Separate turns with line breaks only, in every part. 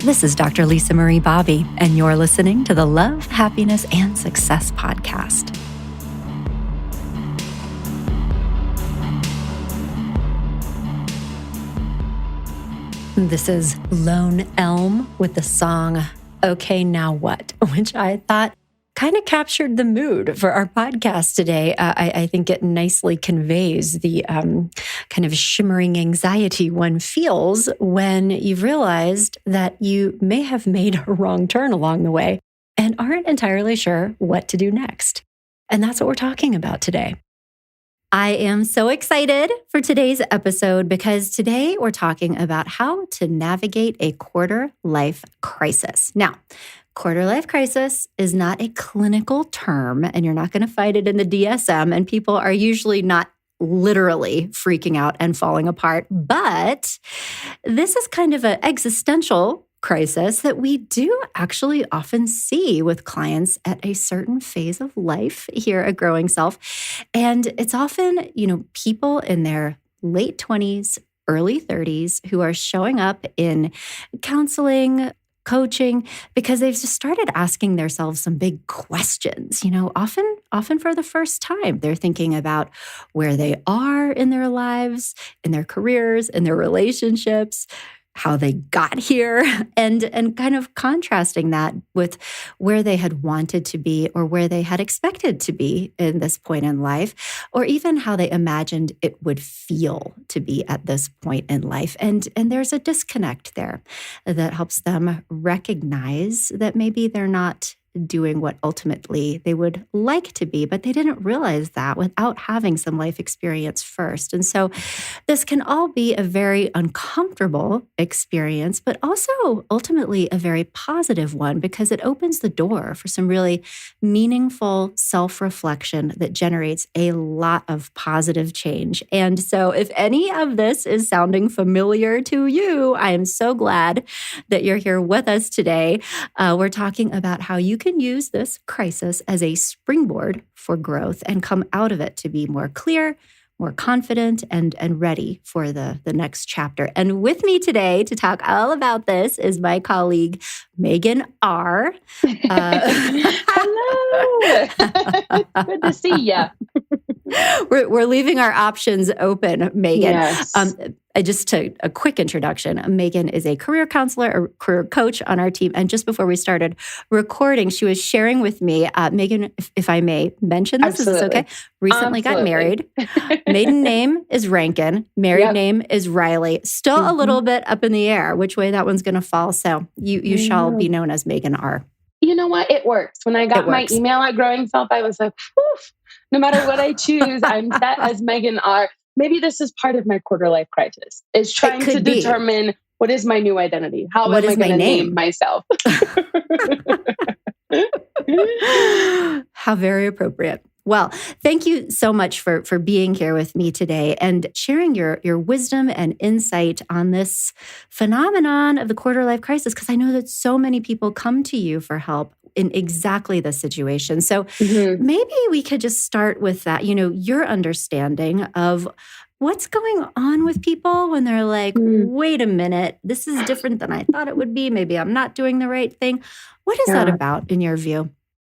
This is Dr. Lisa Marie Bobby, and you're listening to the Love, Happiness, and Success podcast. This is Lone Elm with the song Okay Now What, which I thought kind of captured the mood for our podcast today. I think it nicely conveys the kind of shimmering anxiety one feels when you've realized that you may have made a wrong turn along the way and aren't entirely sure what to do next. And that's what we're talking about today. I am so excited for today's episode because today we're talking about how to navigate a quarter life crisis. Now, quarter life crisis is not a clinical term, and you're not going to find it in the DSM, and people are usually not literally freaking out and falling apart. But this is kind of an existential crisis that we do actually often see with clients at a certain phase of life here at Growing Self. And it's often, people in their late 20s, early 30s who are showing up in counseling, coaching, because they've just started asking themselves some big questions, often for the first time. They're thinking about where they are in their lives, in their careers, in their relationships, how they got here, and kind of contrasting that with where they had wanted to be or where they had expected to be in this point in life, or even how they imagined it would feel to be at this point in life. And there's a disconnect there that helps them recognize that maybe they're not doing what ultimately they would like to be, but they didn't realize that without having some life experience first. And so this can all be a very uncomfortable experience, but also ultimately a very positive one because it opens the door for some really meaningful self-reflection that generates a lot of positive change. And so if any of this is sounding familiar to you, I am so glad that you're here with us today. We're talking about how you can use this crisis as a springboard for growth and come out of it to be more clear, more confident, and ready for the next chapter. And with me today to talk all about this is my colleague, Megan R.
Hello. Good to see you.
We're leaving our options open, Megan.
Yes.
Just a quick introduction. Megan is a career counselor, a career coach on our team. And just before we started recording, she was sharing with me, Megan, if I may mention this,
Absolutely.
is this okay? Recently got married. Maiden name is Rankin. Married name is Riley. Still a little bit up in the air which way that one's going to fall. So you shall be known as Megan R.
You know what? It works. When I got my email at Growing Self, I was like, whew, no matter what I choose, I'm set as Megan R. Maybe this is part of my quarter life crisis, is trying to determine what is my new identity? How am I going to name myself?
How very appropriate. Well, thank you so much for being here with me today and sharing your wisdom and insight on this phenomenon of the quarter life crisis, because I know that so many people come to you for help in exactly this situation. So maybe we could just start with that, your understanding of what's going on with people when they're like, wait a minute, this is different than I thought it would be. Maybe I'm not doing the right thing. What is that about in your view?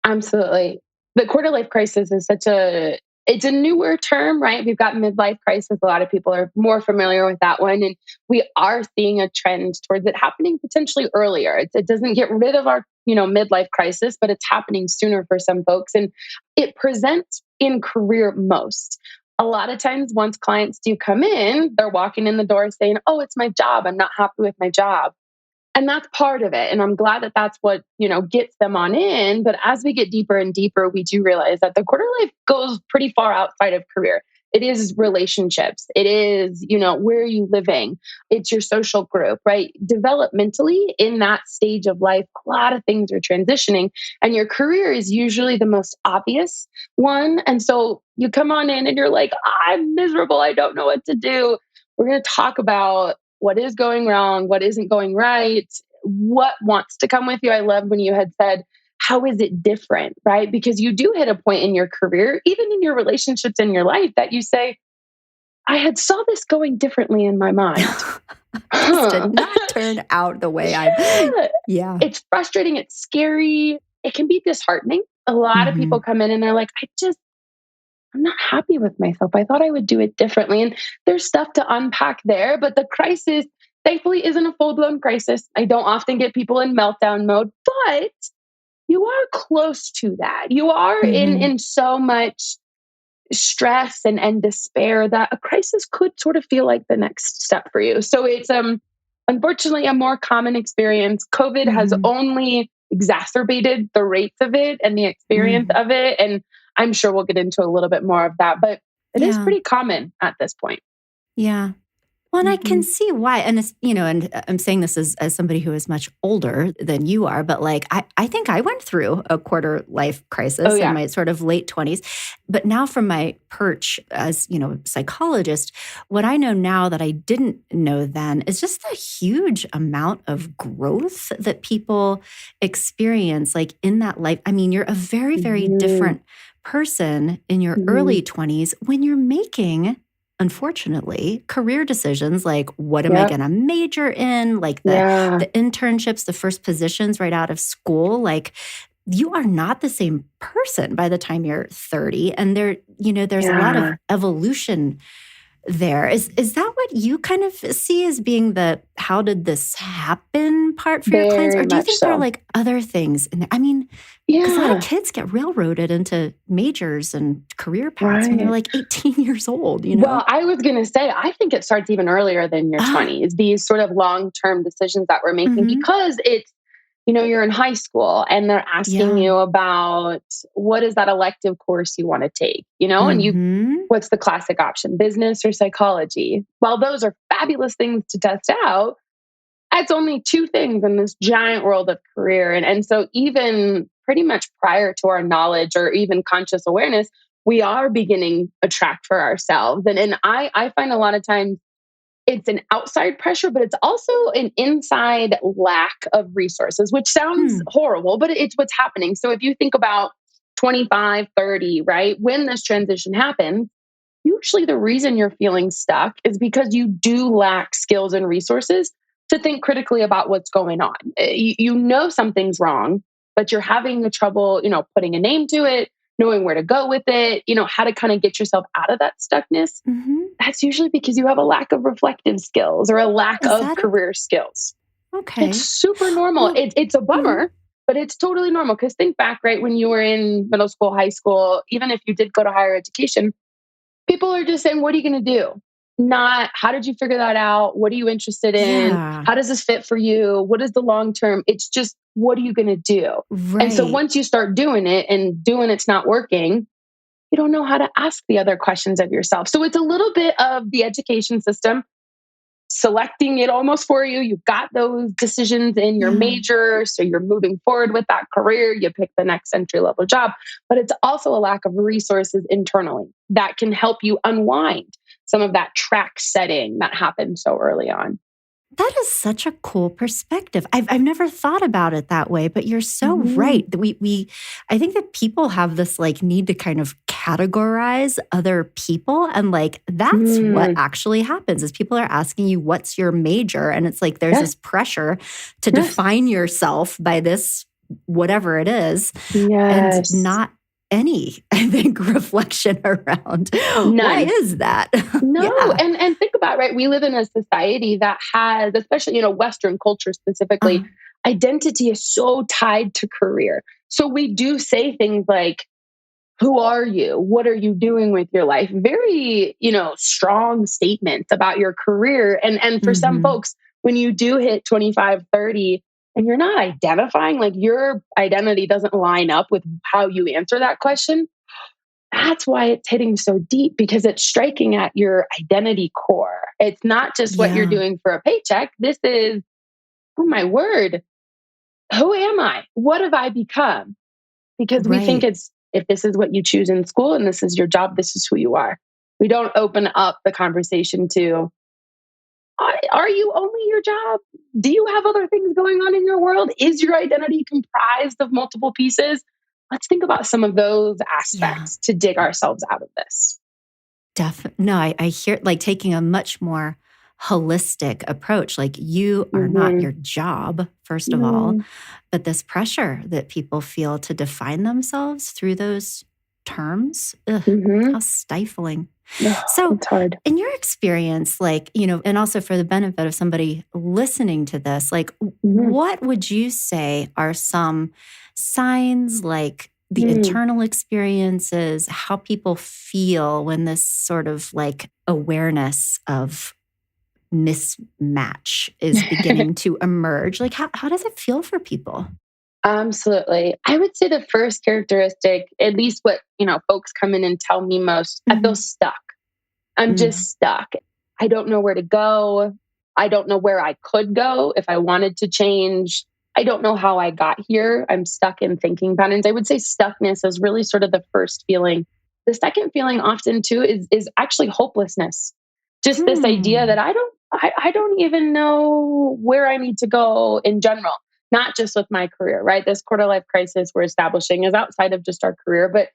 Absolutely. The quarter life crisis is it's a newer term, right? We've got midlife crisis. A lot of people are more familiar with that one. And we are seeing a trend towards it happening potentially earlier. It doesn't get rid of our, midlife crisis, but it's happening sooner for some folks. And it presents in career most. A lot of times once clients do come in, they're walking in the door saying, oh, it's my job. I'm not happy with my job. And that's part of it. And I'm glad that that's what, gets them on in. But as we get deeper and deeper, we do realize that the quarter life goes pretty far outside of career. It is relationships. It is, where are you living? It's your social group, right? Developmentally in that stage of life, a lot of things are transitioning and your career is usually the most obvious one. And so you come on in and you're like, I'm miserable. I don't know what to do. We're going to talk about what is going wrong, what isn't going right, what wants to come with you. I love when you had said, how is it different, right? Because you do hit a point in your career, even in your relationships in your life that you say, I had saw this going differently in my mind.
This did
Huh.
not turn out the way
Yeah.
yeah.
It's frustrating. It's scary. It can be disheartening. A lot of people
Hmm.
come in and they're like, I'm not happy with myself. I thought I would do it differently. And there's stuff to unpack there, but the crisis, thankfully, isn't a full blown crisis. I don't often get people in meltdown mode, but you are close to that. You are
Hmm.
in so much stress and despair that a crisis could sort of feel like the next step for you. So it's unfortunately a more common experience. COVID has
Hmm.
only exacerbated the rates of it and the experience
Hmm.
of it. And I'm sure we'll get into a little bit more of that, but it is
Yeah.
pretty common at this point.
Yeah. Well, and I can
Mhm.
see why. And it's, and I'm saying this as somebody who is much older than you are, but like, I think I went through a quarter life
Oh
crisis in
yeah.
my sort of late 20s. But now from my perch as, psychologist, what I know now that I didn't know then is just the huge amount of growth that people experience like in that life. I mean, you're a very, very
Mhm.
different person in your
Mhm.
early 20s when you're making unfortunately, career decisions like what am I
Yep.
going to major in, like the
Yeah.
the internships, the first positions right out of school, like you are not the same person by the time you're 30 and there's a lot of
Yeah.
evolution there. Is that what you kind of see as being the how did this happen part for your clients?
Very
Or do you
much
think there are
so.
like other things in there? I mean, because a lot of
Yeah.
kids get railroaded into majors and career paths when they're
Right.
like 18 years old, you know?
Well, I was going to say, I think it starts even earlier than your
Ah,
20s, these sort of long term decisions that we're making,
mhm.
because you're in high school and they're asking
Yeah.
you about what is that elective course you want to take, and
Mhm.
what's the classic option, business or psychology? While those are fabulous things to test out, that's only two things in this giant world of career. And so, even pretty much prior to our knowledge or even conscious awareness, we are beginning a track for ourselves. And I find a lot of times it's an outside pressure, but it's also an inside lack of resources, which sounds
Hmm.
horrible, but it's what's happening. So, if you think about 25, 30, right, when this transition happens, usually the reason you're feeling stuck is because you do lack skills and resources to think critically about what's going on. You know something's wrong, but you're having the trouble, putting a name to it, knowing where to go with it, how to kind of get yourself out of that stuckness.
Mhm.
That's usually because you have a lack of reflective skills or a lack
Is
of
that it?
career skills. It's
Okay.
super normal.
Well,
It's a
mhm.
bummer, but it's totally normal. Because think back, right, when you were in middle school, high school, even if you did go to higher education, people are just saying, what are you going to do? Not, how did you figure that out? What are you interested in?
Yeah.
How does this fit for you? What is the long term? It's just, what are you going to do? And so
Right.
once you start doing it and doing it's not working, you don't know how to ask the other questions of yourself. So it's a little bit of the education system selecting it almost for you. You've got those decisions in your
Yeah.
major. So you're moving forward with that career. You pick the next entry level job. But it's also a lack of resources internally that can help you unwind some of that track setting that happened so early on.
That is such a cool perspective. I've never thought about it that way, but you're so
Mhm.
right. That we I think that people have this like need to kind of categorize other people and like that's what
Mm.
actually happens is people are asking you what's your major and it's like there's
Yes.
this pressure to
Yes.
define yourself by this whatever it is and
Yes.
not any I think reflection around why
None.
is that?
No,
Yeah.
and think about, right, we live in a society that has, especially, Western culture specifically,
Uh,
identity is so tied to career. So we do say things like, who are you? What are you doing with your life? Very, strong statements about your career. And for some
mhm.
folks, when you do hit 25, 30, and you're not identifying, like your identity doesn't line up with how you answer that question, that's why it's hitting so deep, because it's striking at your identity core. It's not just what you're
Yeah.
doing for a paycheck. This is, oh my word, who am I? What have I become? Because we think
Right.
it's, if this is what you choose in school and this is your job, this is who you are. We don't open up the conversation to, are you only your job? Do you have other things going on in your world? Is your identity comprised of multiple pieces? Let's think about some of those
Yeah.
aspects to dig ourselves out of this.
Definitely. No, I hear like taking a much more holistic approach. Like you are not
Mm-hmm.
your job, first of all,
No.
but this pressure that people feel to define themselves through those terms, ugh,
Mm-hmm.
how stifling.
No,
So,
it's hard.
in your experience, like, and also for the benefit of somebody listening to this, like,
Mm-hmm.
what would you say are some signs, like the
Mm.
internal experiences, how people feel when this sort of like awareness of mismatch is beginning to emerge? Like, how does it feel for people?
Absolutely. I would say the first characteristic, at least what, folks come in and tell me most, I feel
Mhm.
stuck. I'm just
Mm.
stuck. I don't know where to go. I don't know where I could go if I wanted to change. I don't know how I got here. I'm stuck in thinking patterns. I would say stuckness is really sort of the first feeling. The second feeling often too is actually hopelessness. Just this idea that
Hmm.
I don't even know where I need to go in general, not just with my career, right? This quarter life crisis we're establishing is outside of just our career, but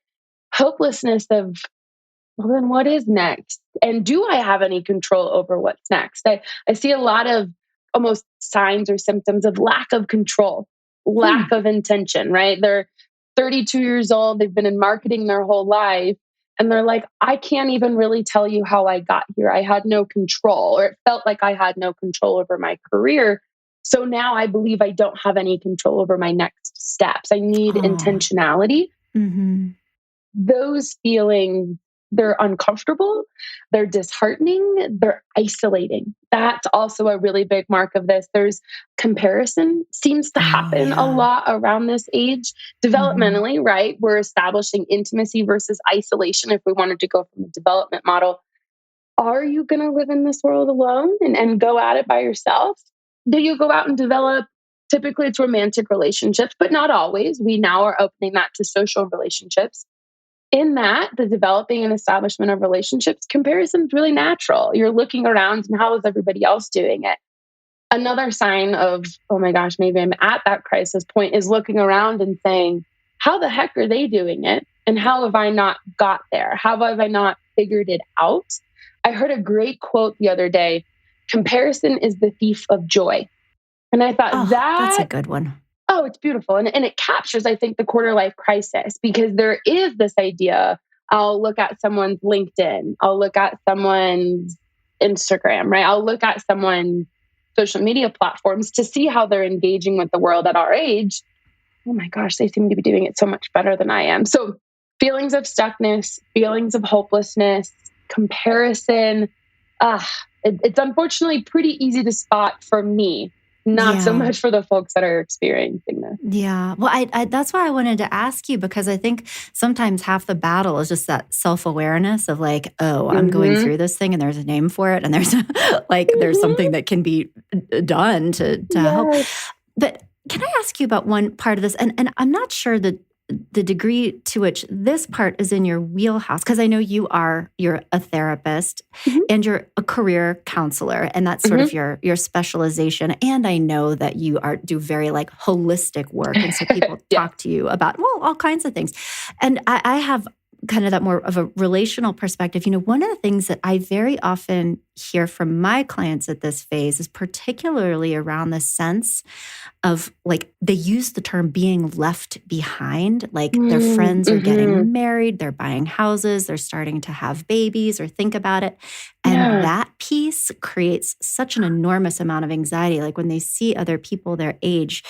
hopelessness of, well, then what is next? And do I have any control over what's next? I see a lot of almost signs or symptoms of lack of control, lack
Hmm.
of intention, right? They're 32 years old, they've been in marketing their whole life, and they're like, I can't even really tell you how I got here. I had no control, or it felt like I had no control over my career. So now I believe I don't have any control over my next steps. I need
Oh.
intentionality.
Hmm.
Those feelings, they're uncomfortable, they're disheartening, they're isolating. That's also a really big mark of this. There's comparison seems to
Oh,
happen a
yeah.
lot around this age.
Hmm.
Developmentally, right? We're establishing intimacy versus isolation if we wanted to go from the development model. Are you going to live in this world alone and go at it by yourself? Do you go out and develop? Typically, it's romantic relationships, but not always. We now are opening that to social relationships. In that, the developing and establishment of relationships, comparison is really natural. You're looking around and how is everybody else doing it? Another sign of, oh my gosh, maybe I'm at that crisis point is looking around and saying, how the heck are they doing it? And how have I not got there? How have I not figured it out? I heard a great quote the other day: comparison is the thief of joy. And I thought
Oh, that's a
that,
good one.
oh, it's beautiful. And it captures, I think, the quarter life crisis because there is this idea. I'll look at someone's LinkedIn, I'll look at someone's Instagram, right? I'll look at someone's social media platforms to see how they're engaging with the world at our age. Oh my gosh, they seem to be doing it so much better than I am. So, feelings of stuckness, feelings of hopelessness, comparison. Ah, it's unfortunately pretty easy to spot for me, not so
Yeah.
much for the folks that are experiencing this.
Yeah. Well, that's why I wanted to ask you because I think sometimes half the battle is just that self awareness of like, oh, I'm going
Mm-hmm.
through this thing and there's a name for it and there's like there's
Mm-hmm.
something that can be done to help.
Yes.
But can I ask you about one part of this? And I'm not sure that the degree to which this part is in your wheelhouse, because I know you're a therapist
Mm-hmm.
and you're a career counselor, and that's sort
Mm-hmm.
of your specialization. And I know that you do very like holistic work. And so people
Yes.
talk to you about, well, all kinds of things. And I have kind of that more of a relational perspective. One of the things that I very often hear from my clients at this phase is particularly around the sense of like they use the term being left behind, like their friends are
Mm-hmm.
getting married, they're buying houses, they're starting to have babies or think about it. And
Yeah.
that piece creates such an enormous amount of anxiety. Like when they see other people their age,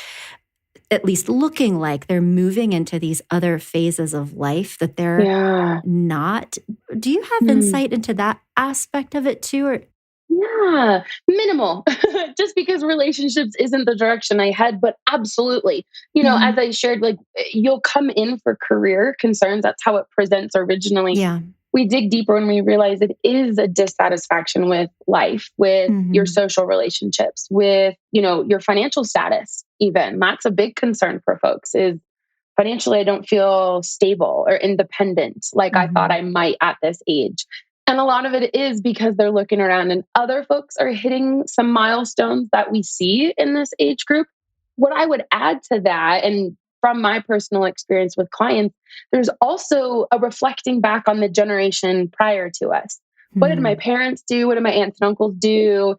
at least looking like they're moving into these other phases of life that they're
Yeah.
not. Do you have
Mm.
insight into that aspect of it too? Or
Yeah, minimal. Just because relationships isn't the direction I head, but absolutely. As
Mhm.
I shared, like you'll come in for career concerns. That's how it presents originally.
Yeah.
We dig deeper and we realize it is a dissatisfaction with life, with your
Mhm.
social relationships, with, your financial status, even. That's a big concern for folks is financially, I don't feel stable or independent like I thought
Mhm.
I might at this age. And a lot of it is because they're looking around and other folks are hitting some milestones that we see in this age group. What I would add to that, and from my personal experience with clients, there's also a reflecting back on the generation prior to us. What did my
Hmm.
parents do? What did my aunts and uncles do?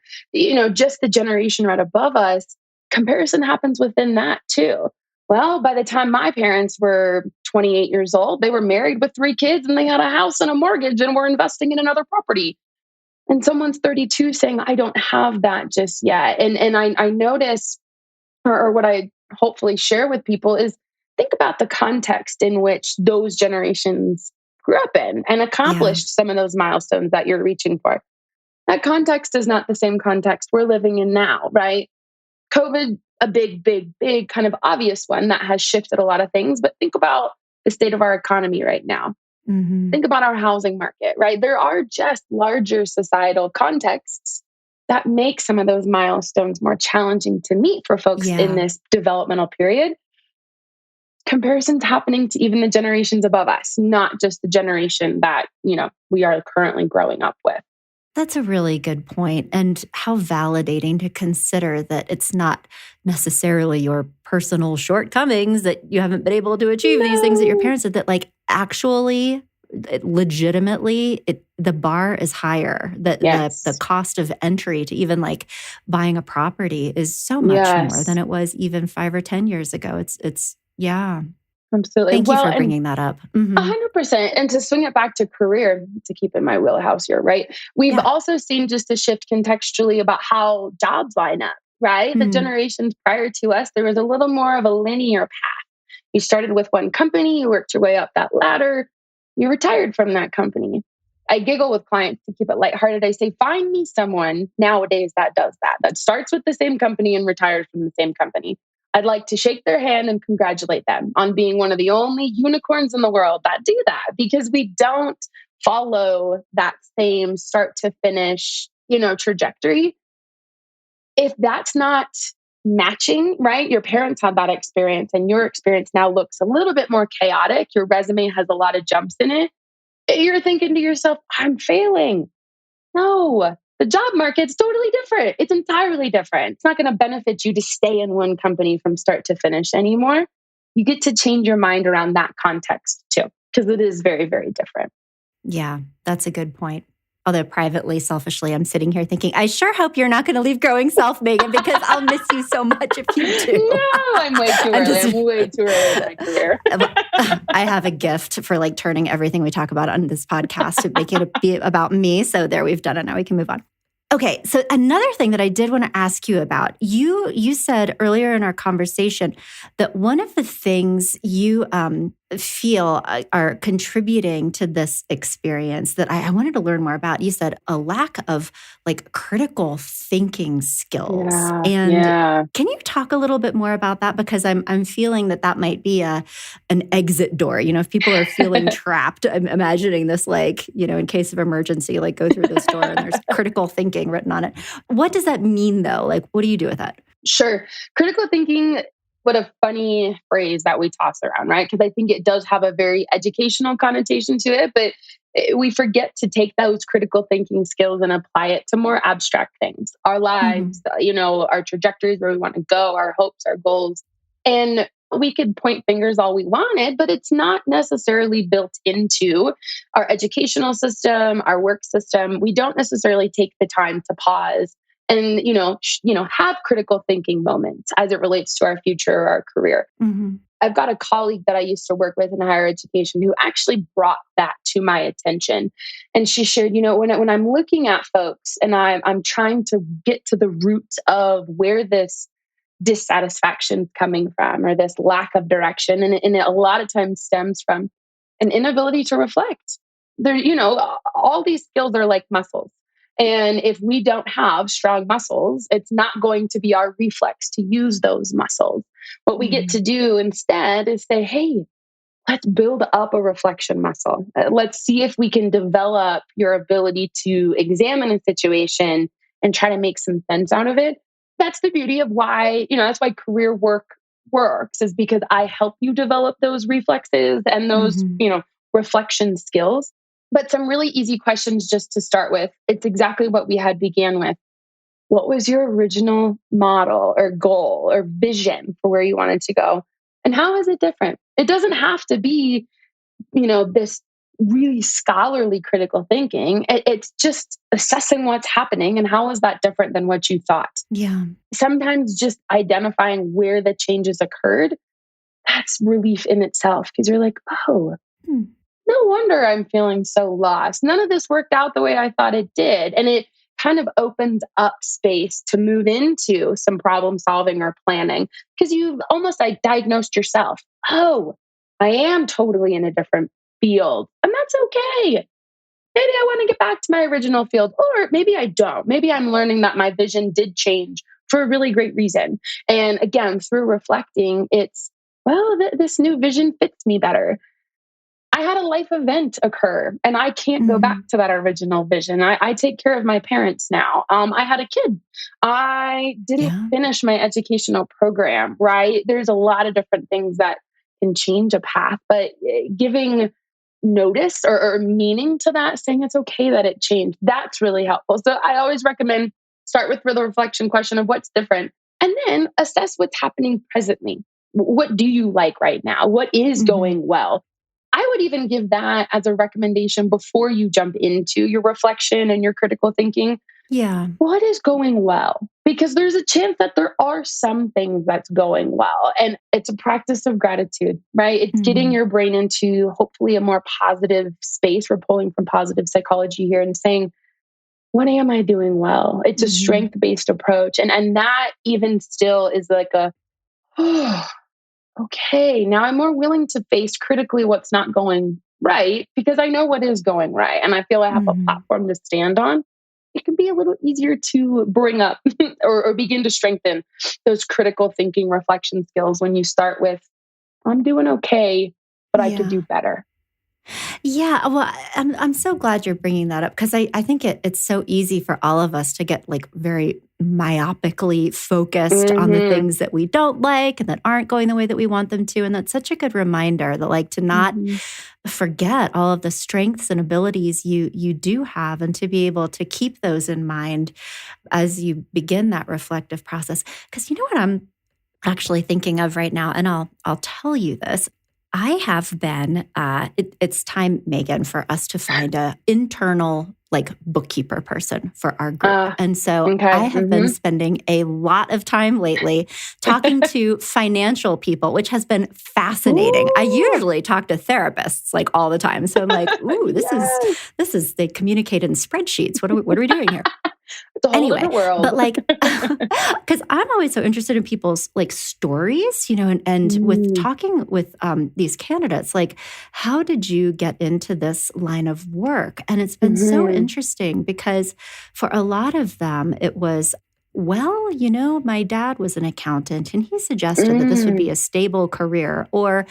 Just the generation right above us. Comparison happens within that too. Well, by the time my parents were 28 years old, they were married with 3 kids and they had a house and a mortgage and were investing in another property. And someone's 32 saying, I don't have that just yet. And I notice, or what I hopefully share with people is think about the context in which those generations grew up in and
Yeah.
accomplished some of those milestones that you're reaching for. That context is not the same context we're living in now, right? COVID, a big, big, big kind of obvious one that has shifted a lot of things. But think about the state of our economy right now.
Hmm.
Think about our housing market, right? There are just larger societal contexts that make some of those milestones more challenging to meet for folks in
Yeah.
this developmental period. Comparisons happening to even the generations above us, not just the generation that, we are currently growing up with.
That's a really good point, and how validating to consider that it's not necessarily your personal shortcomings that you haven't been able to achieve these things that your
No.
parents did, that like actually legitimately the bar is higher, that the
Yes.
cost of entry to even like buying a property is so much more than
Yes.
it was even 5 or 10 years ago. It's yeah.
Absolutely.
Thank you
Well,
for
and
bringing that up.
100%. And to swing it back to career, to keep in my wheelhouse here, right? We've
Yeah.
also seen just a shift contextually about how jobs line up, right? The
Hmm.
generations prior to us, there was a little more of a linear path. You started with one company, you worked your way up that ladder, you retired from that company. I giggle with clients to keep it lighthearted. I say, find me someone nowadays that does that, that starts with the same company and retires from the same company. I'd like to shake their hand and congratulate them on being one of the only unicorns in the world that do that, because we don't follow that same start to finish, trajectory. If that's not matching, right? Your parents had that experience and your experience now looks a little bit more chaotic. Your resume has a lot of jumps in it. You're thinking to yourself, I'm failing. No, the job market's totally different. It's entirely different. It's not going to benefit you to stay in one company from start to finish anymore. You get to change your mind around that context too, because it is very, very different.
Yeah, that's a good point. Although privately, selfishly, I'm sitting here thinking, I sure hope you're not going to leave Growing Self, Megan, because I'll miss you so much if you do.
No, I'm way too
I'm
early.
just,
I'm way too early in my career.
I have a gift for like turning everything we talk about on this podcast to make it be about me. So there, we've done it. Now we can move on. Okay, so another thing that I did want to ask you about, you said earlier in our conversation that one of the things you feel are contributing to this experience that I wanted to learn more about. You said a lack of like critical thinking skills,
Yeah,
and
yeah.
can you talk a little bit more about that? Because I'm feeling that might be an exit door. If people are feeling trapped, I'm imagining this like, in case of emergency, like go through this door and there's critical thinking written on it. What does that mean though? Like, what do you do with that?
Sure. Critical thinking, what a funny phrase that we toss around, right? Because I think it does have a very educational connotation to it, but we forget to take those critical thinking skills and apply it to more abstract things, our lives,
Hmm.
our trajectories, where we want to go, our hopes, our goals. And we could point fingers all we wanted, but it's not necessarily built into our educational system, our work system. We don't necessarily take the time to pause and have critical thinking moments as it relates to our future or our career.
Hmm.
I've got a colleague that I used to work with in higher education who actually brought that to my attention. And she shared, when I'm looking at folks and I'm trying to get to the root of where this dissatisfaction is coming from, or this lack of direction, and it a lot of times stems from an inability to reflect. All these skills are like muscles. And if we don't have strong muscles, it's not going to be our reflex to use those muscles. What we get
Hmm.
to do instead is say, hey, let's build up a reflection muscle. Let's see if we can develop your ability to examine a situation and try to make some sense out of it. That's the beauty of why, that's why career work works, is because I help you develop those reflexes and those,
Hmm.
reflection skills. But some really easy questions just to start with. It's exactly what we had began with. What was your original model or goal or vision for where you wanted to go? And how is it different? It doesn't have to be, this really scholarly critical thinking. It's just assessing what's happening and how is that different than what you thought.
Yeah.
Sometimes just identifying where the changes occurred, that's relief in itself because you're like, oh,
Hmm.
no wonder I'm feeling so lost. None of this worked out the way I thought it did. And it kind of opens up space to move into some problem solving or planning because you've almost like diagnosed yourself. Oh, I am totally in a different field. And that's okay. Maybe I want to get back to my original field, or maybe I don't. Maybe I'm learning that my vision did change for a really great reason. And again, through reflecting, it's, well, this new vision fits me better. I had a life event occur and I can't go back
Mm.
to that original vision. I take care of my parents now. I had a kid. I didn't
Yeah.
finish my educational program, right? There's a lot of different things that can change a path, but giving notice or meaning to that, saying it's okay that it changed, that's really helpful. So I always recommend start with the reflection question of what's different and then assess what's happening presently. What do you like right now? What is
Mhm.
going well? I would even give that as a recommendation before you jump into your reflection and your critical thinking.
Yeah.
What is going well? Because there's a chance that there are some things that's going well. And it's a practice of gratitude, right? It's getting
Mhm.
your brain into hopefully a more positive space. We're pulling from positive psychology here and saying, what am I doing well? It's a
Mhm.
strength based approach. And that even still is like a, okay, now I'm more willing to face critically what's not going right because I know what is going right. And I feel I have a
Mhm.
platform to stand on. It can be a little easier to bring up or begin to strengthen those critical thinking reflection skills when you start with, I'm doing okay, but I could do
Yeah.
better.
Yeah, well, I'm so glad you're bringing that up because I think it's so easy for all of us to get like very myopically focused on the
Hmm.
things that we don't like and that aren't going the way that we want them to. And that's such a good reminder that like to not
Hmm.
forget all of the strengths and abilities you do have and to be able to keep those in mind as you begin that reflective process. Because you know what I'm actually thinking of right now, and I'll tell you this. I have been. It's time, Megan, for us to find a internal like bookkeeper person for our group,
Uh,
and so I
okay.
have been spending a lot of time lately talking to financial people, which has been fascinating. I
Ooh,
usually talk to therapists like all the time, so I'm like, ooh,
yes.
this is they communicate in spreadsheets. What are we doing here?
It's a whole
Anyway,
other world.
but like, because I'm always so interested in people's like stories, and with
Mm,
talking with these candidates, like, how did you get into this line of work? And it's been so
hmm.
interesting because for a lot of them, it was, well, my dad was an accountant and he suggested that this would be
Mm,
a stable career. Or,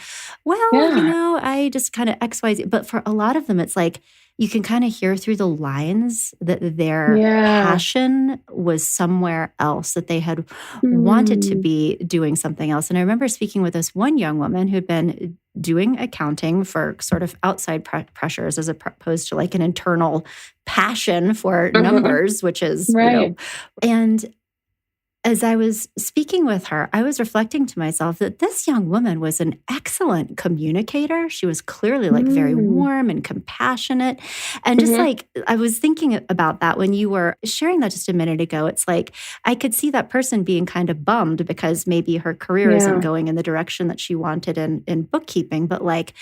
well,
yeah.
I just kind of XYZ. But for a lot of them, it's like, you can kind of hear through the lines that their
Yeah.
passion was somewhere else, that they had wanted to
Mm,
be doing something else. And I remember speaking with this one young woman who'd been doing accounting for sort of outside pressures as opposed to like an internal passion for
uh-huh.
numbers, which is,
Right.
and as I was speaking with her, I was reflecting to myself that this young woman was an excellent communicator. She was clearly like very
Mm,
warm and compassionate. And just
mhm.
like I was thinking about that when you were sharing that just a minute ago, it's like I could see that person being kind of bummed because maybe her career isn't
Yeah.
going in the direction that she wanted in bookkeeping, but like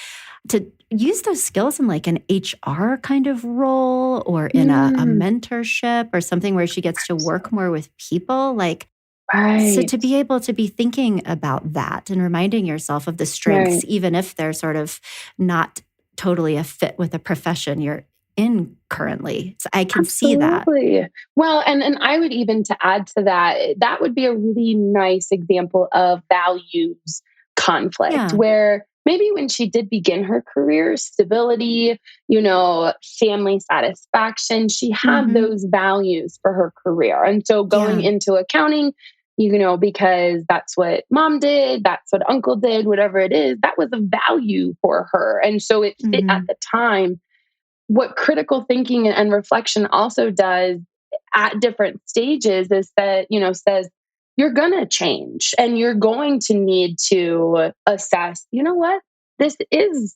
to use those skills in like an HR kind of role or in a
Mm,
mentorship or something where she gets to work more with people, like so
right.
to be able to be thinking about that and reminding yourself of the
Right.
strengths, even if they're sort of not totally a fit with the profession you're in currently. So I can see that.
Absolutely. Well, and I would even to add to that, that would be a really nice example of values conflict
Yeah.
where maybe when she did begin her career, stability, family satisfaction, she had
Hmm.
those values for her career. And so going
Yeah.
into accounting, because that's what mom did, that's what uncle did, whatever it is, that was a value for her. And so it fit at
Hmm.
the time. What critical thinking and reflection also does at different stages is that, says, you're going to change and you're going to need to assess, you know what? This is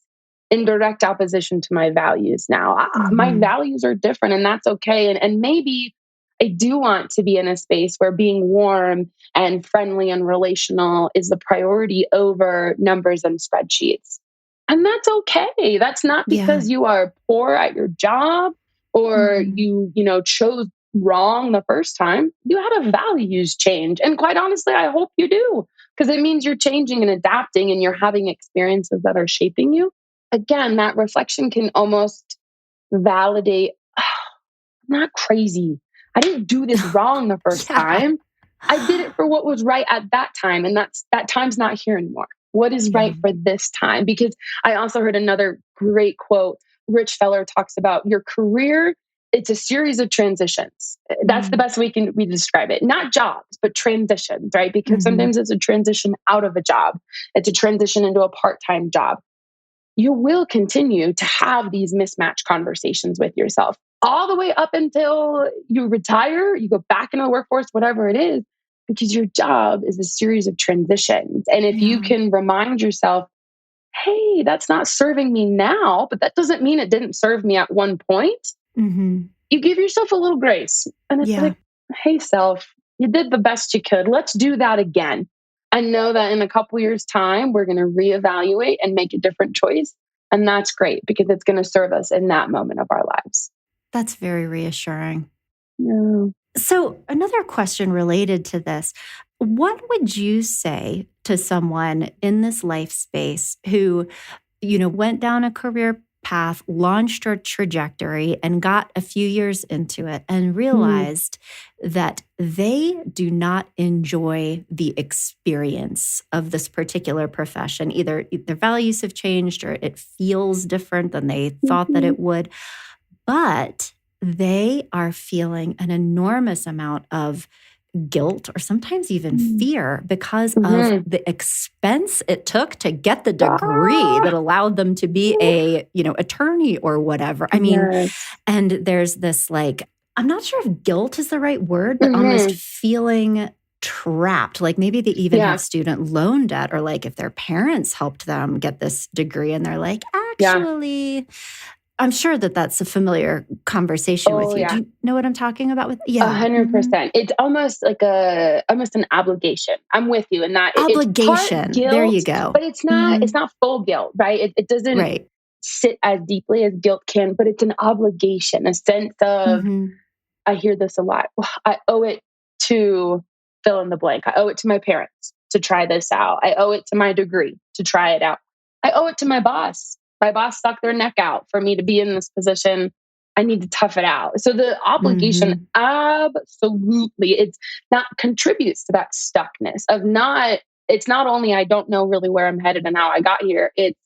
in direct opposition to my values now. My
Mm-hmm.
values are different and that's okay. And maybe I do want to be in a space where being warm and friendly and relational is the priority over numbers and spreadsheets. And that's okay. That's not
Yeah.
because you are poor at your job or
Mm-hmm.
you chose wrong the first time. You had a values change. And quite honestly, I hope you do because it means you're changing and adapting and you're having experiences that are shaping you. Again, that reflection can almost validate, I'm not crazy. I didn't do this wrong the first
Yeah.
time. I did it for what was right at that time. And that time's not here anymore. What is
Yeah.
right for this time? Because I also heard another great quote. Rich Feller talks about your career. It's a series of transitions. That's the
Mm-hmm.
best we describe it. Not jobs, but transitions, right? Because
Mm-hmm.
sometimes it's a transition out of a job. It's a transition into a part-time job. You will continue to have these mismatched conversations with yourself all the way up until you retire, you go back into the workforce, whatever it is, because your job is a series of transitions. And if you
Yeah.
can remind yourself, hey, that's not serving me now, but that doesn't mean it didn't serve me at one point,
Mm-hmm.
you give yourself a little grace. And it's
Yeah.
like, hey, self, you did the best you could. Let's do that again. I know that in a couple years' time, we're going to reevaluate and make a different choice. And that's great because it's going to serve us in that moment of our lives.
That's very reassuring.
Yeah.
So, another question related to this. What would you say to someone in this life space who, went down a career path, launched a trajectory, and got a few years into it and
Mm,
realized that they do not enjoy the experience of this particular profession? Either their values have changed or it feels different than they thought that
mhm,
it would, but they are feeling an enormous amount of guilt or sometimes even
mm,
fear because of
mhm.
the expense it took to get the degree
Ah,
that allowed them to be a, attorney or whatever. I mean,
yes.
and there's this like, I'm not sure if guilt is the right word, but almost
Hmm.
feeling trapped. Like maybe they even have
Yeah.
student loan debt, or like if their parents helped them get this degree and they're like,
Yeah.
actually, I'm sure that that's a familiar conversation with
Oh,
you. Do
yeah.
you know what I'm talking about with?
A
Yeah.
hundred
Mhm.
percent. It's almost like almost an obligation. I'm with you in that it's part
Obligation. There
guilt,
you go.
but it's
Mhm.
not full guilt, right? It doesn't
Right.
sit as deeply as guilt can, but it's an obligation, a sense of,
Mhm.
I hear this a lot. "Well, I owe it to fill in the blank. I owe it to my parents to try this out. I owe it to my degree to try it out. I owe it to my boss. My boss stuck their neck out for me to be in this position. I need to tough it out." So the obligation,
Mhm.
absolutely, it's not contributes to that stuckness of not, it's not only I don't know really where I'm headed and how I got here, it's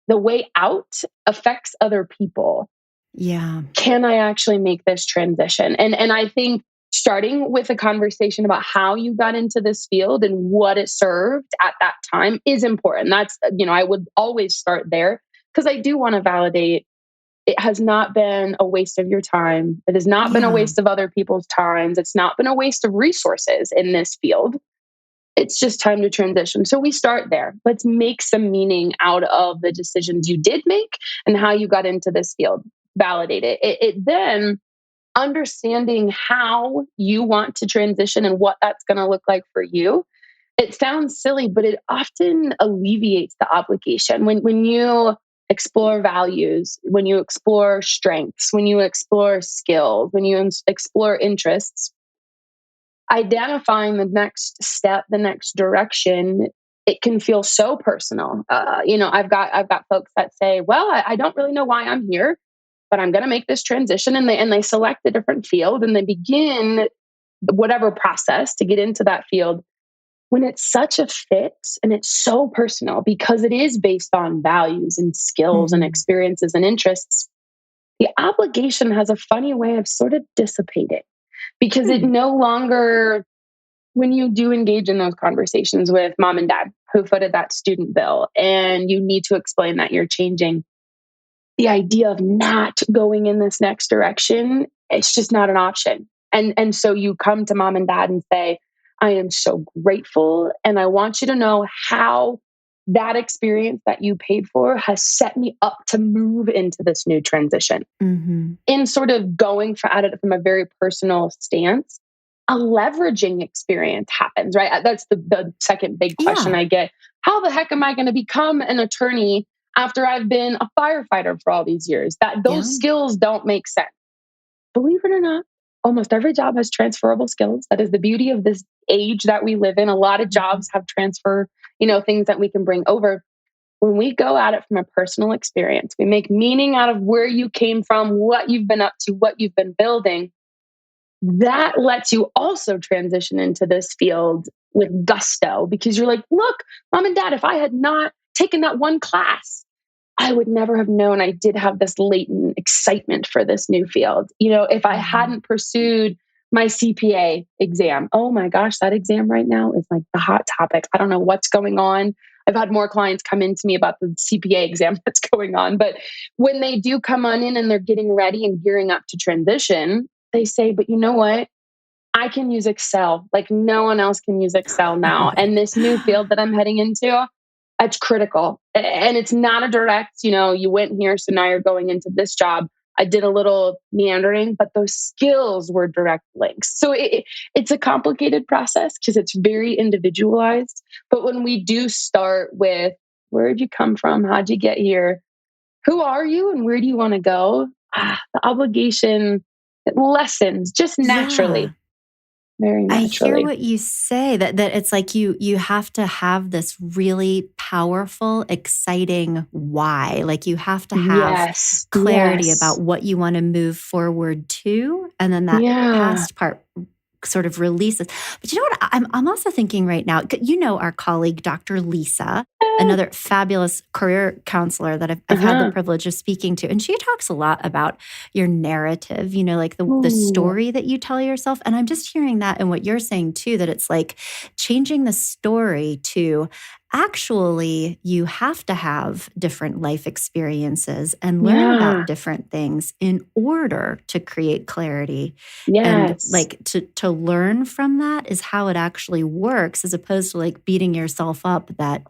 the way out affects other people.
Yeah.
Can I actually make this transition? And I think starting with a conversation about how you got into this field and what it served at that time is important. That's, I would always start there because I do want to validate it has not been a waste of your time. It has not been a
Yeah.
waste of other people's times. It's not been a waste of resources in this field. It's just time to transition. So we start there. Let's make some meaning out of the decisions you did make and how you got into this field. Validate it. It then understanding how you want to transition and what that's going to look like for you. It sounds silly, but it often alleviates the obligation when you explore values, when you explore strengths, when you explore skills, when you explore interests, identifying the next step, the next direction, it can feel so personal. I've got folks that say, "Well, I don't really know why I'm here, but I'm going to make this transition," and they select a different field and they begin whatever process to get into that field. When it's such a fit and it's so personal because it is based on values and skills and
Mhm.
experiences and interests, the obligation has a funny way of sort of dissipating because it
Hmm.
no longer, when you do engage in those conversations with mom and dad who footed that student bill and you need to explain that you're changing, the idea of not going in this next direction, it's just not an option. And so you come to mom and dad and say, I am so grateful. And I want you to know how that experience that you paid for has set me up to move into this new transition.
Mm-hmm.
In sort of going at it from a very personal stance, a leveraging experience happens, right? That's the second big question
Yeah.
I get. How the heck am I going to become an attorney after I've been a firefighter for all these years? That
Yeah.
those skills don't make sense. Believe it or not, almost every job has transferable skills. That is the beauty of this age that we live in. A lot of
Mm-hmm.
jobs have transfer, things that we can bring over. When we go at it from a personal experience, we make meaning out of where you came from, what you've been up to, what you've been building. That lets you also transition into this field with gusto because you're like, look, mom and dad, if I had not taken that one class, I would never have known I did have this latent excitement for this new field. If I
Mm-hmm.
hadn't pursued my CPA exam, oh my gosh, that exam right now is like the hot topic. I don't know what's going on. I've had more clients come in to me about the CPA exam that's going on. But when they do come on in and they're getting ready and gearing up to transition, they say, but you know what? I can use Excel like no one else can use Excel now. And this new field that I'm heading into, it's critical. And it's not a direct, you went here, so now you're going into this job. I did a little meandering, but those skills were direct links. So it's a complicated process because it's very individualized. But when we do start with where did you come from? How'd you get here? Who are you and where do you want to go? The obligation, it lessens just
Yeah.
naturally, very
I hear
naturally.
what you say that it's like you have to have this really powerful, exciting why. Like you have to have
Yes.
clarity
Yes.
about what you want to move forward to, and then that
Yeah.
past part sort of releases. But you know what? I'm also thinking right now. Our colleague Dr. Lisa, another fabulous career counselor that I've had the
Uh-huh.
privilege of speaking to, and she talks a lot about your narrative. Like the
Ooh.
story that you tell yourself. And I'm just hearing that in what you're saying too. That it's like changing the story to actually you have to have different life experiences and learn
Yeah.
about different things in order to create clarity, and
Yes.
like to learn from that is how it actually works, as opposed to like beating yourself up that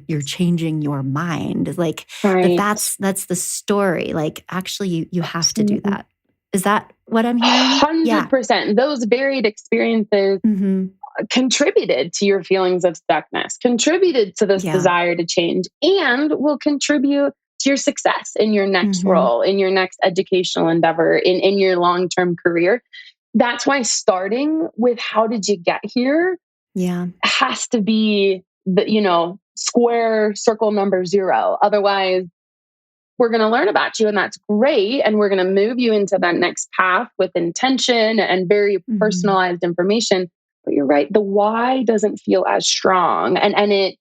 you're changing your mind. Like
Right.
that's the story. Like actually you have to do
Absolutely.
that. Is that what I'm hearing? Yeah.
100%. Those varied experiences
Mm-hmm.
contributed to your feelings of stuckness, contributed to this
Yeah.
desire to change, and will contribute to your success in your next
Mm-hmm.
role, in your next educational endeavor, in your long term career. That's why starting with how did you get here
Yeah.
has to be square circle number zero. Otherwise, we're going to learn about you and that's great. And we're going to move you into that next path with intention and very
Mm-hmm.
personalized information. But you're right. The why doesn't feel as strong and it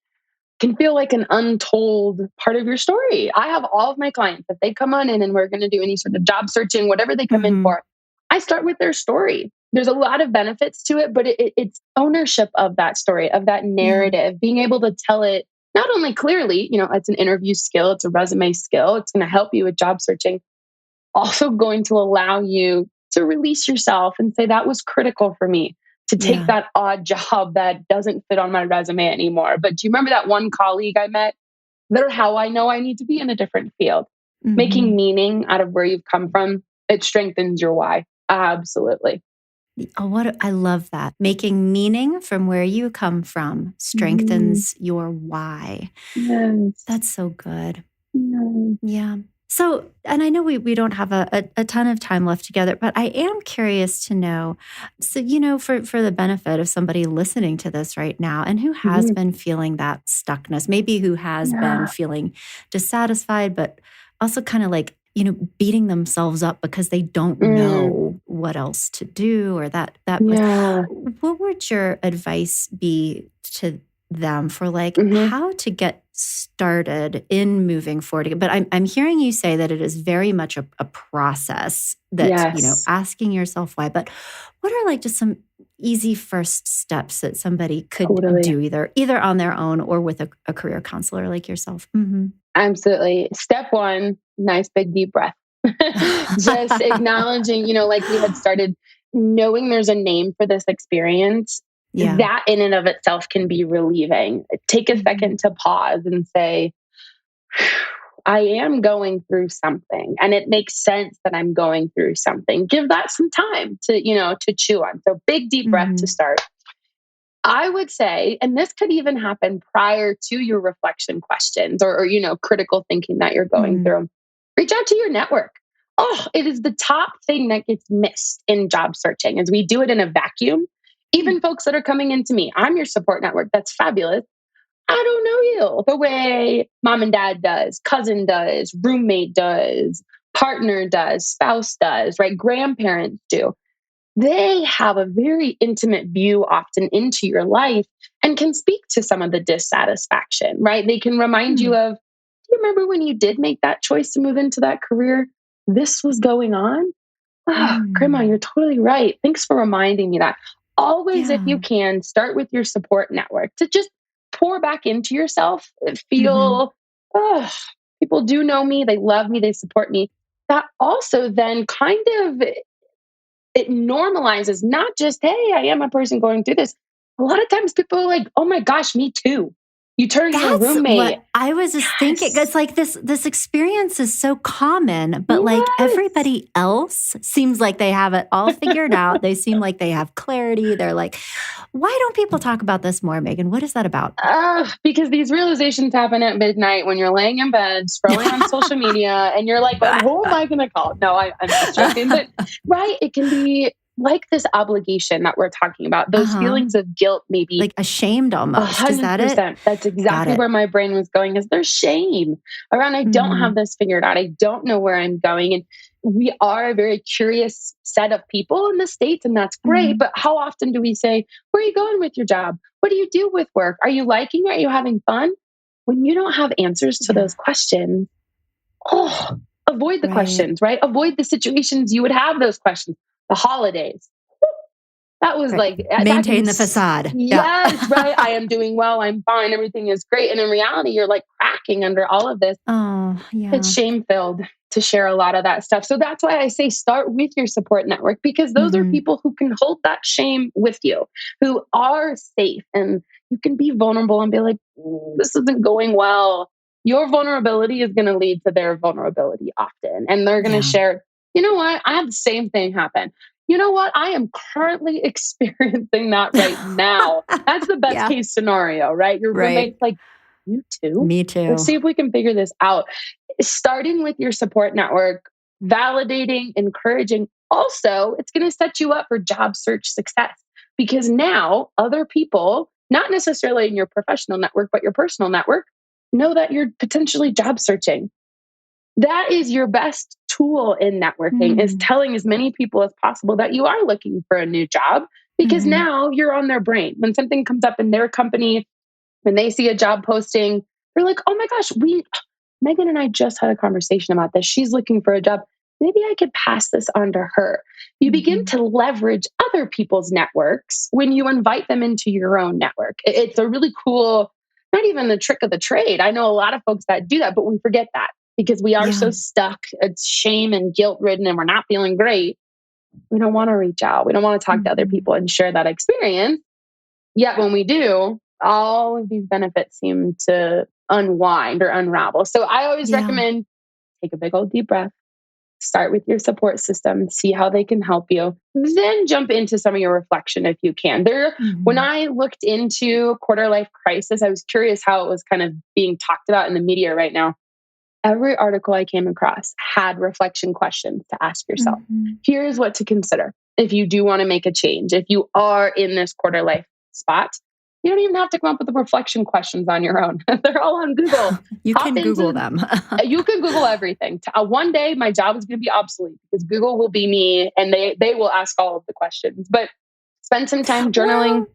can feel like an untold part of your story. I have all of my clients, if they come on in and we're going to do any sort of job searching, whatever they come in
Mm-hmm.
for, I start with their story. There's a lot of benefits to it, but it's ownership of that story, of that
Yeah.
narrative, being able to tell it not only clearly, it's an interview skill, it's a resume skill, it's going to help you with job searching, also going to allow you to release yourself and say, that was critical for me to take
Yeah.
that odd job that doesn't fit on my resume anymore. But do you remember that one colleague I met? They're how I know I need to be in a different field.
Mm-hmm.
Making meaning out of where you've come from, it strengthens your why. Absolutely.
Oh, I love that. Making meaning from where you come from
Mhm.
strengthens your why.
Yes.
That's so good.
Yes.
Yeah. So, and I know we don't have a ton of time left together, but I am curious to know. So, for the benefit of somebody listening to this right now and who has
Mhm.
been feeling that stuckness, maybe who has been
Yeah.
feeling dissatisfied, but also kind of like, beating themselves up because they don't
Mm.
know what else to do, or that was,
Yeah.
what would your advice be to them for like
Mhm.
how to get started in moving forward? But I'm hearing you say that it is very much a process, that
Yes.
asking yourself why. But what are like just some easy first steps that somebody could
Totally.
do, either on their own or with a career counselor like yourself? Mm-hmm.
Absolutely. Step one, nice big deep breath. Just acknowledging, like we had started, knowing there's a name for this experience
Yeah.
that in and of itself can be relieving. Take a second to pause and say, I am going through something and it makes sense that I'm going through something. Give that some time to, to chew on. So big, deep breath to start. I would say, and this could even happen prior to your reflection questions or critical thinking that you're going through. Reach out to your network. Oh, it is the top thing that gets missed in job searching as we do it in a vacuum. Even folks that are coming into me, I'm your support network. That's fabulous. I don't know you the way mom and dad does, cousin does, roommate does, partner does, spouse does, right? Grandparents do. They have a very intimate view often into your life and can speak to some of the dissatisfaction, right? They can remind you of, do you remember when you did make that choice to move into that career? This was going on. Oh, Grandma, you're totally right. Thanks for reminding me that. Always, if you
Yeah.
can, start with your support network to just pour back into yourself. Feel, oh, people do know me. They love me. They support me. That also then kind of it normalizes not just, hey, I am a person going through this. A lot of times people are like, oh my gosh, me too. You turn to your
That's
roommate.
what I was just thinking.
Yes.
It's like this experience is so common, but like
Yes.
everybody else seems like they have it all figured out. They seem like they have clarity. They're like, why don't people talk about this more, Megan? What is that about?
Because these realizations happen at midnight when you're laying in bed, scrolling on social media, and you're like, well, who am I going to call? No, I'm just joking. But right, it can be like this obligation that we're talking about, those feelings of guilt, maybe
like ashamed almost. Is that it?
100%. That's exactly where my brain was going. Is there's shame around, I don't have this figured out. I don't know where I'm going. And we are a very curious set of people in the States, and that's great. But how often do we say, where are you going with your job? What do you do with work? Are you liking it? Are you having fun? When you don't have answers to those questions, avoid the questions, right? Avoid the situations you would have those questions. The holidays. That was like,
maintain the facade.
Yes, right. I am doing well. I'm fine. Everything is great. And in reality, you're like cracking under all of this.
Oh, yeah.
It's shame filled to share a lot of that stuff. So that's why I say start with your support network, because those are people who can hold that shame with you, who are safe, and you can be vulnerable and be like, this isn't going well. Your vulnerability is going to lead to their vulnerability often. And they're going to share, you know what? I have the same thing happen. You know what? I am currently experiencing that right now. That's the best case scenario, right? Your roommate's like, you too?
Me too.
Let's see if we can figure this out. Starting with your support network, validating, encouraging. Also, it's going to set you up for job search success, because now other people, not necessarily in your professional network, but your personal network, know that you're potentially job searching. That is your best tool in networking, is telling as many people as possible that you are looking for a new job, because now you're on their brain. When something comes up in their company, when they see a job posting, they're like, oh my gosh, Megan and I just had a conversation about this. She's looking for a job. Maybe I could pass this on to her. You begin to leverage other people's networks when you invite them into your own network. It's a really cool, not even the trick of the trade. I know a lot of folks that do that, but we forget that because we are so stuck. It's shame and guilt ridden and we're not feeling great. We don't want to reach out. We don't want to talk to other people and share that experience. Yet when we do, all of these benefits seem to unwind or unravel. So I always recommend take a big old deep breath, start with your support system, see how they can help you, then jump into some of your reflection if you can. When I looked into quarter life crisis, I was curious how it was kind of being talked about in the media right now. Every article I came across had reflection questions to ask yourself. Here's what to consider if you do want to make a change. If you are in this quarter life spot, you don't even have to come up with the reflection questions on your own. They're all on Google.
You can Google them.
You can Google everything. One day my job is going to be obsolete because Google will be me and they will ask all of the questions. But spend some time journaling,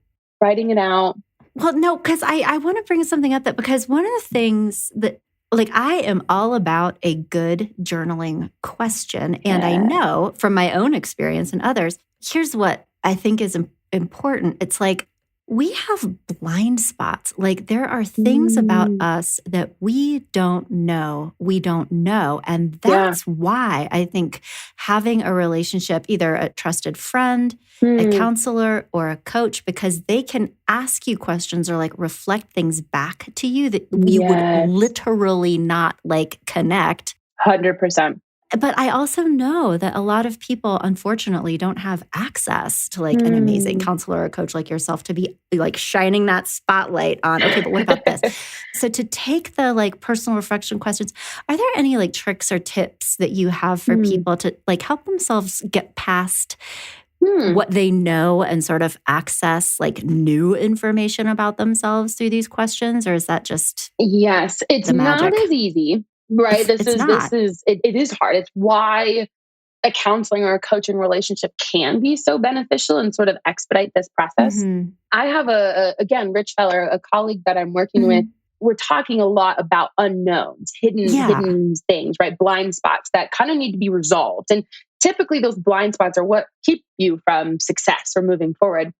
writing it out.
Well, no, because I want to bring something up because one of the things that, like, I am all about a good journaling question. And I know from my own experience and others, here's what I think is important. It's like, we have blind spots. Like there are things about us that we don't know. And that's why I think having a relationship, either a trusted friend, a counselor, or a coach, because they can ask you questions or like reflect things back to you that you would literally not like connect.
100%.
But I also know that a lot of people, unfortunately, don't have access to like an amazing counselor or coach like yourself to be like shining that spotlight on, okay, but what about this? So to take the like personal reflection questions, are there any like tricks or tips that you have for people to like help themselves get past what they know and sort of access like new information about themselves through these questions? Or is that just
Yes, it's not as easy. Right. It is hard. It's why a counseling or a coaching relationship can be so beneficial and sort of expedite this process. I have again, Rich Feller, a colleague that I'm working with. We're talking a lot about unknowns, hidden things, right? Blind spots that kind of need to be resolved. And typically those blind spots are what keep you from success or moving forward.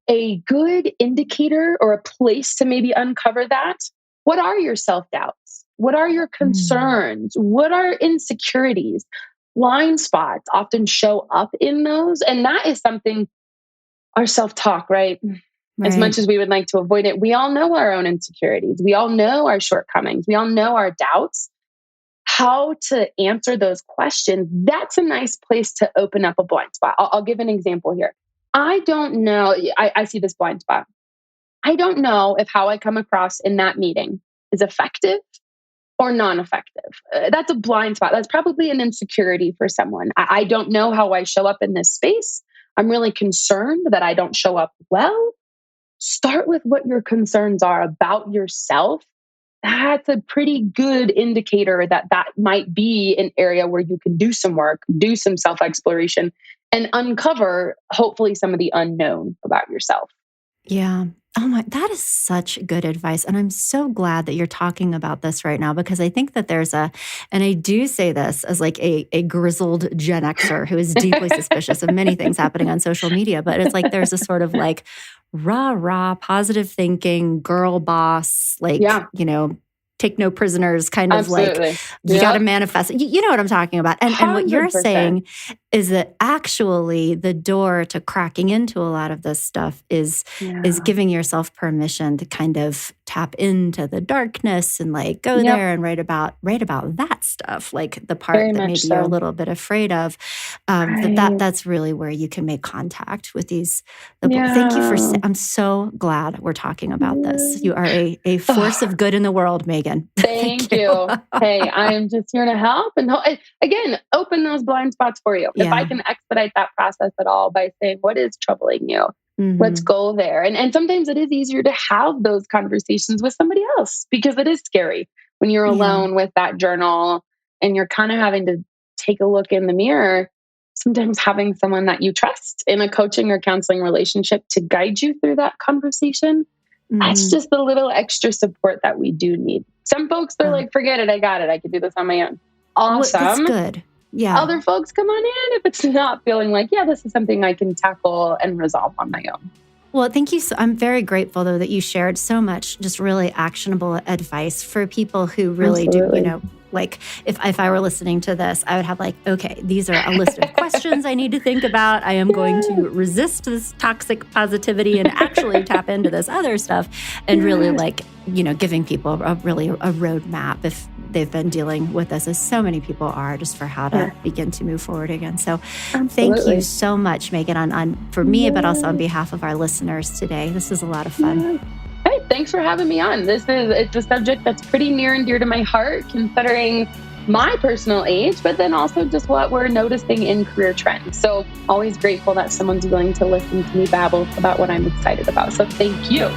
A good indicator or a place to maybe uncover that. What are your self-doubts? What are your concerns? What are insecurities? Blind spots often show up in those. And that is something, our self-talk, right? As much as we would like to avoid it, we all know our own insecurities. We all know our shortcomings. We all know our doubts. How to answer those questions, that's a nice place to open up a blind spot. I'll give an example here. I don't know. I see this blind spot. I don't know if how I come across in that meeting is effective or non-effective. That's a blind spot. That's probably an insecurity for someone. I don't know how I show up in this space. I'm really concerned that I don't show up well. Start with what your concerns are about yourself. That's a pretty good indicator that might be an area where you can do some work, do some self-exploration, and uncover, hopefully, some of the unknown about yourself.
Yeah. Oh my, that is such good advice. And I'm so glad that you're talking about this right now, because I think that there's and I do say this as like a grizzled Gen Xer who is deeply suspicious of many things happening on social media, but it's like there's a sort of like rah, positive thinking, girl boss, like, take no prisoners kind of
Absolutely.
Like, you got to manifest. You know what I'm talking about. And what you're saying is that actually the door to cracking into a lot of this stuff is giving yourself permission to kind of tap into the darkness and like go there and write about that stuff, like the part that maybe you're a little bit afraid of. That's really where you can make contact with these. Thank you for. I'm so glad we're talking about this. You are a force of good in the world, Megan.
Thank you. Hey, I'm just here to help and again, open those blind spots for you. If I can expedite that process at all by saying, what is troubling you? Let's go there. And sometimes it is easier to have those conversations with somebody else because it is scary when you're alone with that journal and you're kind of having to take a look in the mirror. Sometimes having someone that you trust in a coaching or counseling relationship to guide you through that conversation, that's just a little extra support that we do need. Some folks, they're like, forget it. I got it. I can do this on my own. Awesome.
That's good. Yeah.
Other folks come on in if it's not feeling like, this is something I can tackle and resolve on my own.
Well, thank you. I'm very grateful, though, that you shared so much just really actionable advice for people who really do, like if I were listening to this, I would have like, okay, these are a list of questions I need to think about. I am going to resist this toxic positivity and actually tap into this other stuff and really like, giving people a roadmap if they've been dealing with this, as so many people are, just for how to begin to move forward again. So thank you so much, Megan, on for me, but also on behalf of our listeners today. This was a lot of fun.
Hey, thanks for having me on. It's a subject that's pretty near and dear to my heart, considering my personal age, but then also just what we're noticing in career trends. So always grateful that someone's willing to listen to me babble about what I'm excited about. So thank you.